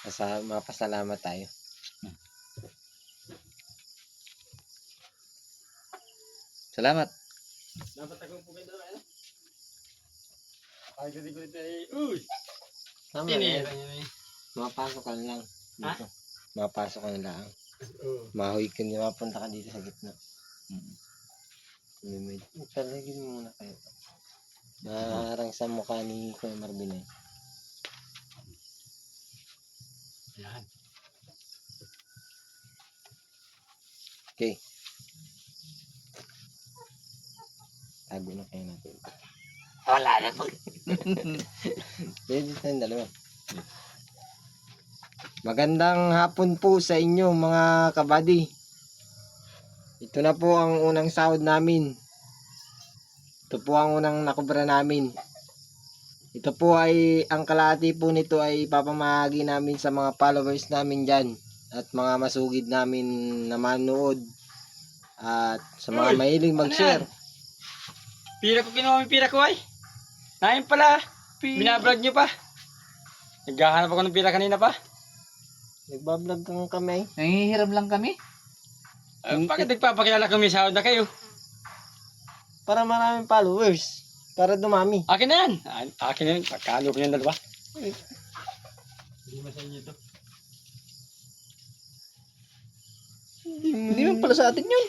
Mapasalamat tayo. Salamat. Dapat ako po kayo dalawa. Ay, gulit ay. Uy! Tama Tinira yan. niya na eh. Mapasok ka na lang. Dito. Mapasok ka na lang. Oo. Mahoy ka niya. Mapunta ka dito sa gitna. Talagin mo muna kayo. Naharang sa mukha ni Kuya Marvin eh. Ayan. Okay. Tago na kayo natin. Wala na po. Dito tayong dalawa. Magandang hapon po sa inyo mga kabady. Ito na po ang unang sahod namin. Ito po ang unang nakubra namin. Ito po ay, ang kalahati po nito ay papamahagi namin sa mga followers namin dyan. At mga masugid namin na manood. At sa mga Uy, mahilig mag-share. Pira ko kinuha mo yung pira ko ay. Nahin pala. Binablog nyo pa. Naghahanap ako ng pira kanina pa. Nagbablog kang kami. Nangihiram lang kami. Bakit nagpapakilala kami sahod na kayo? Para maraming followers. Para dumami. Akin na yan. Akin na yan. Pagkalo ko yung dalawa. Hindi ba sa inyo ito? Hindi man pala sa atin yun.